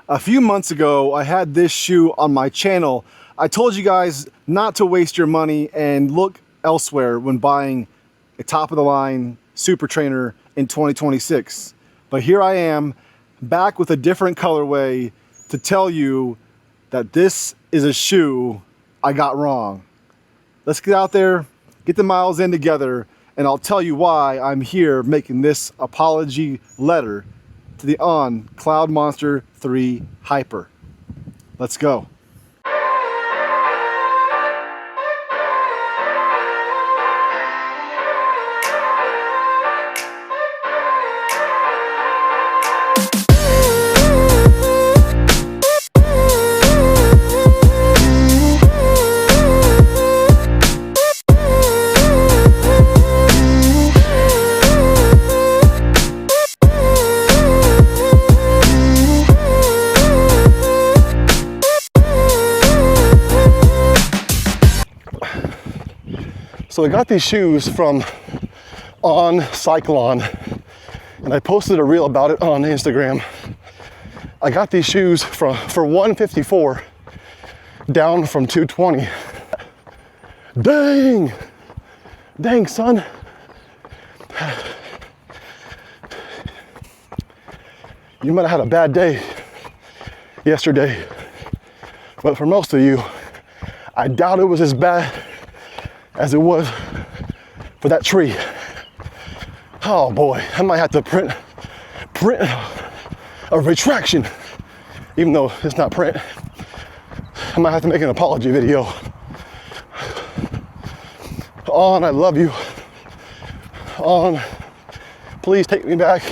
A few months ago, I had this shoe on my channel. I told you guys not to waste your money and look elsewhere when buying a top-of-the-line Super Trainer in 2026. But here I am, back with a different colorway to tell you that this is a shoe I got wrong. Let's get out there, get the miles in together, and I'll tell you why I'm here making this apology letter to the On Cloudmonster Hyper. Let's go. So I got these shoes from On Cyclone, and I posted a reel about it on Instagram. I got these shoes for $154 down from $220. Dang son. You might have had a bad day yesterday, but for most of you, I doubt it was as bad as it was for that tree. Oh boy, I might have to print a retraction, even though it's not print. I might have to make an apology video. On, I love you. On, please take me back.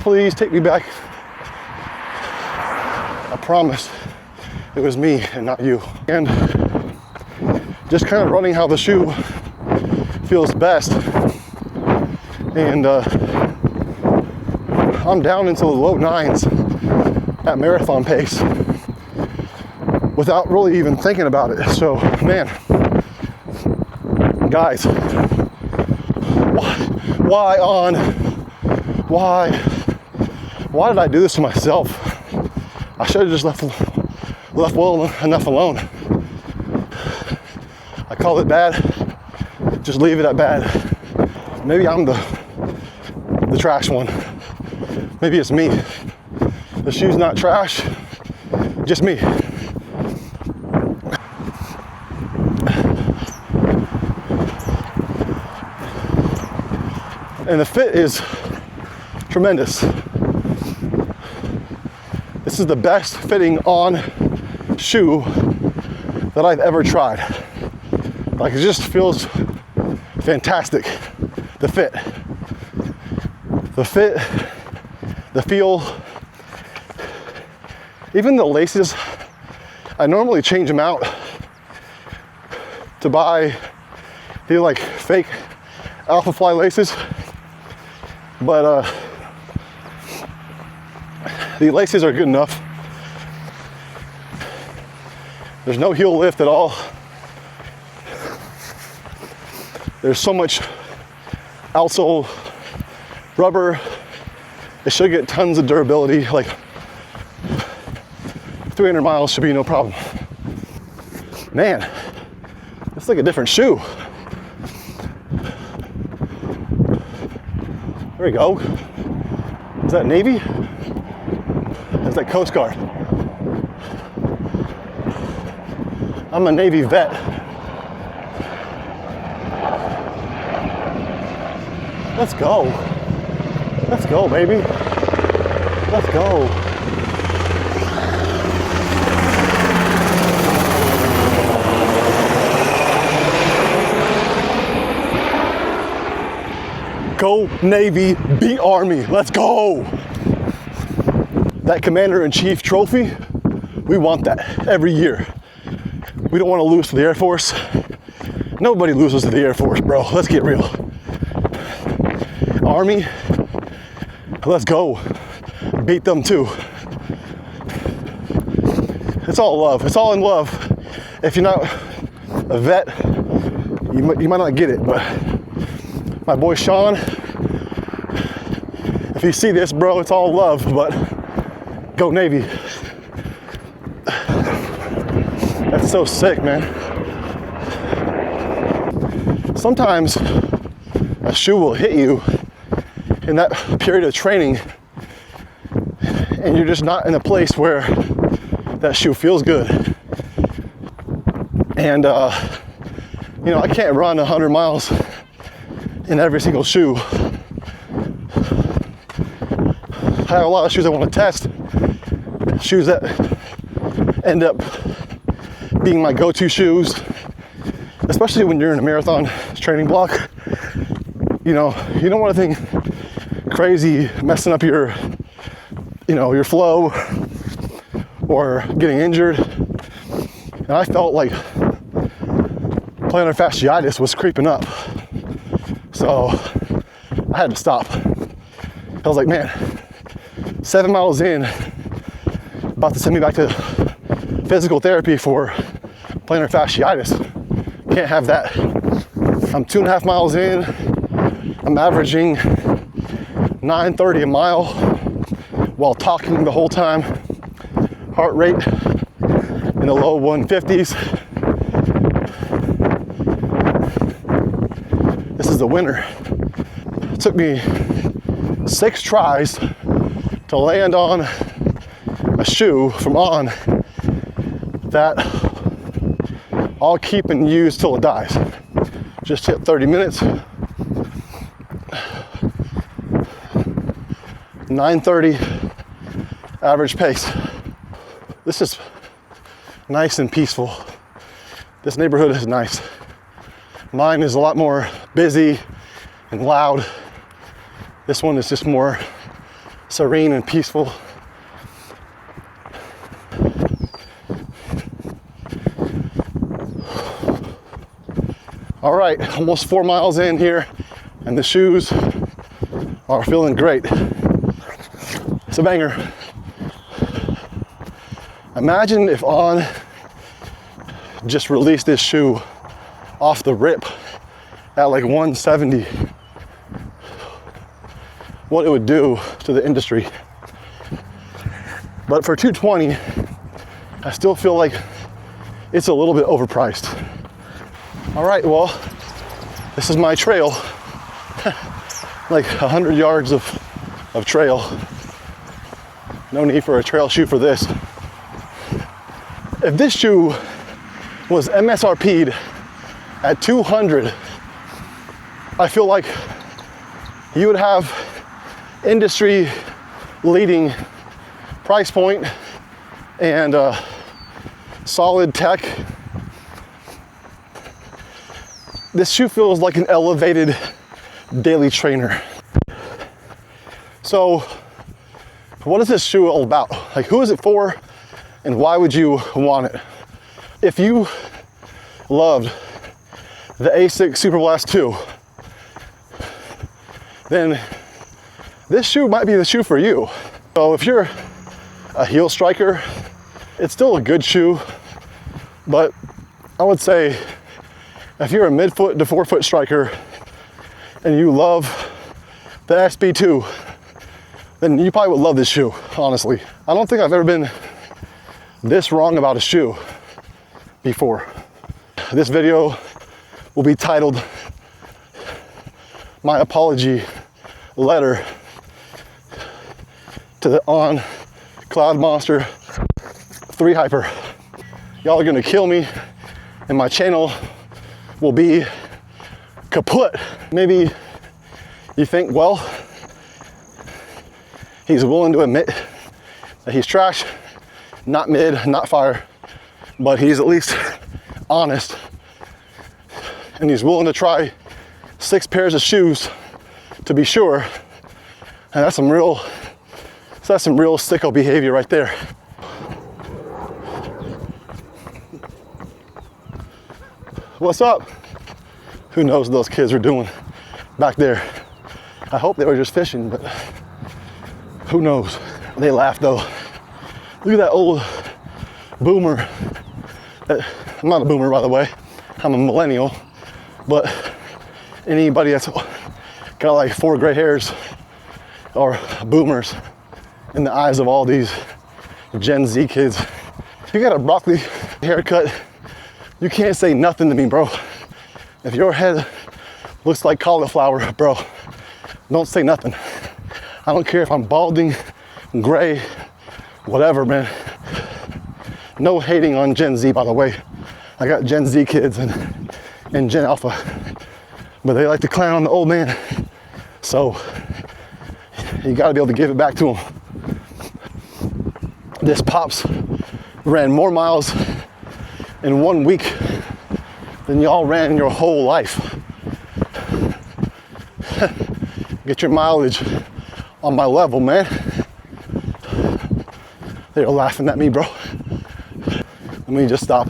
Please take me back. I promise it was me and not you. And just kind of running how the shoe feels best. And I'm down into the low 9s at marathon pace without really even thinking about it. So, man, guys, why On? Why did I do this to myself? I should have just left well enough alone. I call it bad, just leave it at bad. Maybe I'm the trash one. Maybe it's me. The shoe's not trash, just me. And the fit is tremendous. This is the best fitting On shoe that I've ever tried. Like, it just feels fantastic. The fit, the feel, even the laces. I normally change them out to buy the like fake Alpha Fly laces, but the laces are good enough. There's no heel lift at all. There's so much outsole rubber. It should get tons of durability. Like 300 miles should be no problem. Man, it's like a different shoe. There we go. Is that Navy? That's like Coast Guard. I'm a Navy vet. Let's go. Let's go, baby. Let's go. Go Navy, beat Army. Let's go. That Commander-in-Chief trophy, we want that every year. We don't want to lose to the Air Force. Nobody loses to the Air Force, bro. Let's get real. Army, let's go. Beat them too. It's all love. It's all in love. If you're not a vet, you might not get it, but my boy Sean, if you see this, bro, it's all love, but Go Navy. That's so sick, man. Sometimes a shoe will hit you in that period of training and you're just not in a place where that shoe feels good. And you know, I can't run 100 miles in every single shoe. I have a lot of shoes I want to test, shoes that end up being my go-to shoes, especially when you're in a marathon training block. You know, you don't want anything crazy messing up your, you know, your flow or getting injured. And I felt like plantar fasciitis was creeping up. So I had to stop. I was like, man, 7 miles in, about to send me back to physical therapy for plantar fasciitis. Can't have that. I'm 2.5 miles in. I'm averaging 9:30 a mile while talking the whole time. Heart rate in the low 150s. This is the winner. It took me 6 tries to land on a shoe from On that I'll keep and use till it dies. Just hit 30 minutes. 9:30 average pace. This is nice and peaceful. This neighborhood is nice. Mine is a lot more busy and loud. This one is just more serene and peaceful. All right, almost 4 miles in here, and the shoes are feeling great. It's a banger. Imagine if On just released this shoe off the rip at like 170, what it would do to the industry. But for 220, I still feel like it's a little bit overpriced. All right, well, this is my trail. Like 100 yards of trail. No need for a trail shoe for this. If this shoe was MSRP'd at 200, I feel like you would have industry leading price point and solid tech. This shoe feels like an elevated daily trainer. So what is this shoe all about? Like, who is it for and why would you want it? If you loved the Asics Superblast 2, then this shoe might be the shoe for you. So if you're a heel striker, it's still a good shoe, but I would say if you're a mid-foot to forefoot striker and you love the SB2, then you probably would love this shoe, honestly. I don't think I've ever been this wrong about a shoe before. This video will be titled My Apology Letter to the On Cloudmonster Hyper. Y'all are gonna kill me and my channel will be kaput. Maybe you think, well, he's willing to admit that he's trash, not mid, not fire, but he's at least honest. And he's willing to try 6 pairs of shoes to be sure. And that's some real sicko behavior right there. What's up? Who knows what those kids are doing back there? I hope they were just fishing, but who knows? They laughed though. Look at that old boomer. I'm not a boomer, by the way. I'm a millennial, but anybody that's got like 4 gray hairs are boomers in the eyes of all these Gen Z kids. You got a broccoli haircut, you can't say nothing to me, bro. If your head looks like cauliflower, bro, don't say nothing. I don't care if I'm balding, gray, whatever, man. No hating on Gen Z, by the way. I got Gen Z kids and Gen Alpha, but they like to clown on the old man. So you gotta be able to give it back to them. This Pops ran more miles in 1 week than y'all ran your whole life. Get your mileage on my level, man. They're laughing at me, bro. Let me just stop.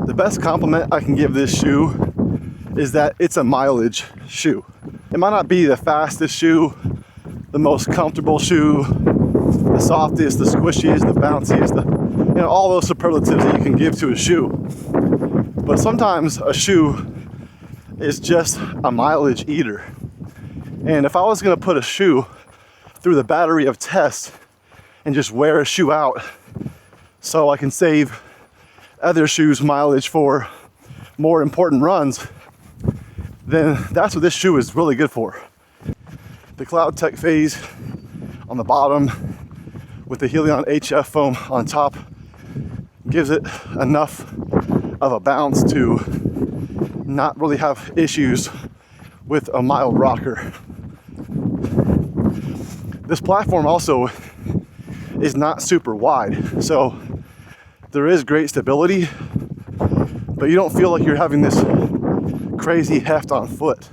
The best compliment I can give this shoe is that it's a mileage shoe. It might not be the fastest shoe, the most comfortable shoe, the softest, the squishiest, the bounciest, all those superlatives that you can give to a shoe. But sometimes a shoe is just a mileage eater. And if I was gonna put a shoe through the battery of tests and just wear a shoe out so I can save other shoes mileage for more important runs, then that's what this shoe is really good for. The Cloud Tech Phase on the bottom with the Helion HF foam on top gives it enough of a bounce to not really have issues with a mild rocker. This platform also is not super wide, so there is great stability, but you don't feel like you're having this crazy heft on foot.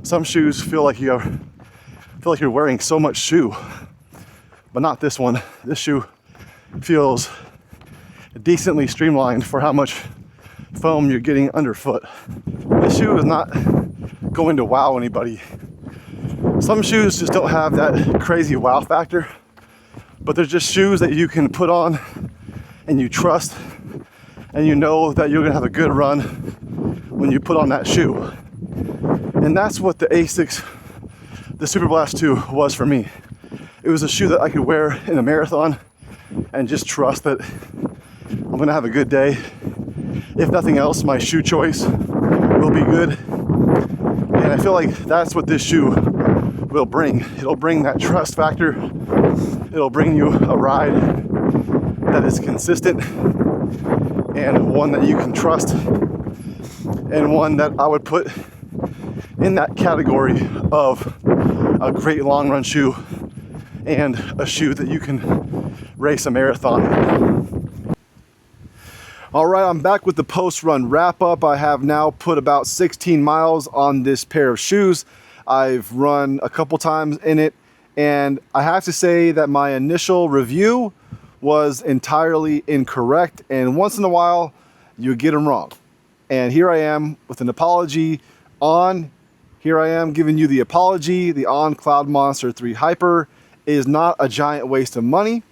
Some shoes feel like you're wearing so much shoe, but not this one. This shoe feels decently streamlined for how much foam you're getting underfoot. This shoe is not going to wow anybody. Some shoes just don't have that crazy wow factor, but they're just shoes that you can put on and you trust, and you know that you're gonna have a good run when you put on that shoe. And that's what the Asics, the Super Blast 2 was for me. It was a shoe that I could wear in a marathon and just trust that I'm gonna have a good day. If nothing else, my shoe choice will be good. And I feel like that's what this shoe will bring. It'll bring that trust factor. It'll bring you a ride that is consistent and one that you can trust, and one that I would put in that category of a great long run shoe and a shoe that you can race a marathon. All right, I'm back with the post-run wrap-up. I have now put about 16 miles on this pair of shoes. I've run a couple times in it, and I have to say that my initial review was entirely incorrect, and once in a while you get them wrong. And here I am with an apology on. Here I am giving you the apology. The On Cloudmonster 3 Hyper is not a giant waste of money.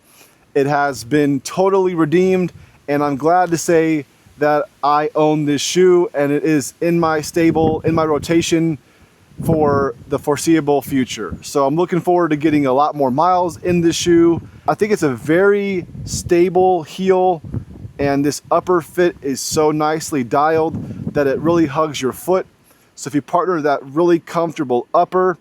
It has been totally redeemed, and I'm glad to say that I own this shoe and it is in my stable, in my rotation for the foreseeable future. So I'm looking forward to getting a lot more miles in this shoe. I think it's a very stable heel, and this upper fit is so nicely dialed that it really hugs your foot. So if you partner that really comfortable upper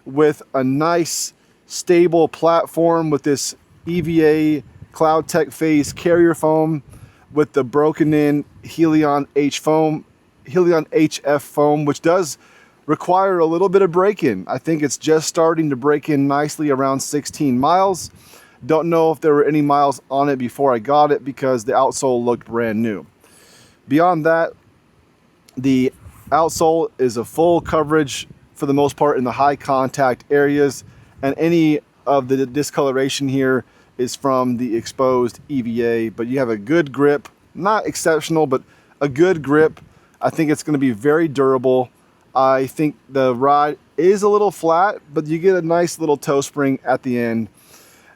with a nice stable platform with this EVA Cloud Tech Phase carrier foam with the broken in Helion HF foam, which does require a little bit of break-in. I think it's just starting to break in nicely around 16 miles. Don't know if there were any miles on it before I got it because the outsole looked brand new. Beyond that, the outsole is a full coverage for the most part in the high contact areas, and any of the discoloration here is from the exposed EVA, but you have a good grip, not exceptional, but a good grip. I think it's going to be very durable. I think the ride is a little flat, but you get a nice little toe spring at the end.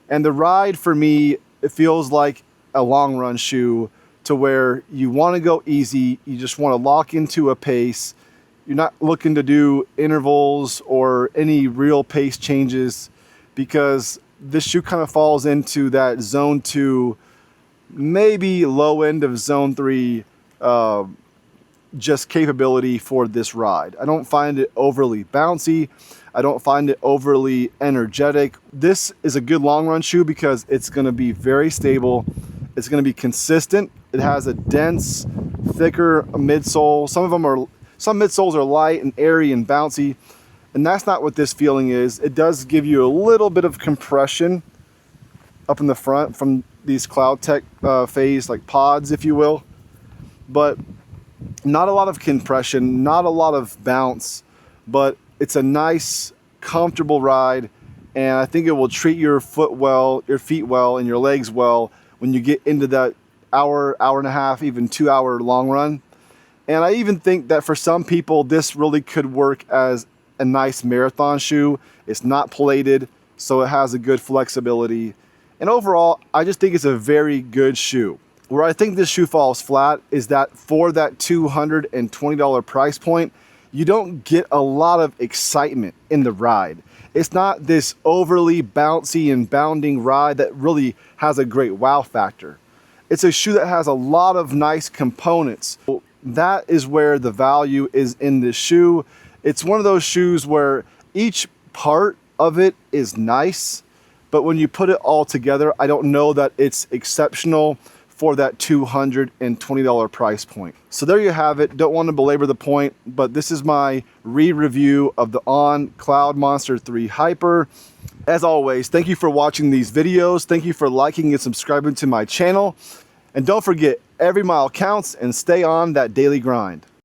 And the ride for me, it feels like a long run shoe to where you want to go easy. You just want to lock into a pace. You're not looking to do intervals or any real pace changes, because this shoe kind of falls into that zone 2, maybe low end of zone 3 just capability for this ride. I don't find it overly bouncy. I don't find it overly energetic. This is a good long run shoe because it's going to be very stable. It's going to be consistent. It has a dense, thicker midsole. Some midsoles are light and airy and bouncy, and that's not what this feeling is. It does give you a little bit of compression up in the front from these CloudTec phase, like pods, if you will, but not a lot of compression, not a lot of bounce, but it's a nice, comfortable ride, and I think it will treat your feet well, and your legs well when you get into that hour and a half, even 2 hour long run. And I even think that for some people, this really could work as a nice marathon shoe. It's not plated, so it has a good flexibility. And overall, I just think it's a very good shoe. Where I think this shoe falls flat is that for that $220 price point, you don't get a lot of excitement in the ride. It's not this overly bouncy and bounding ride that really has a great wow factor. It's a shoe that has a lot of nice components. That is where the value is in this shoe. It's one of those shoes where each part of it is nice, but when you put it all together, I don't know that it's exceptional for that $220 price point. So there you have it. Don't want to belabor the point, but this is my re-review of the On Cloudmonster 3 Hyper. As always, thank you for watching these videos. Thank you for liking and subscribing to my channel. And don't forget, every mile counts, and stay on that daily grind.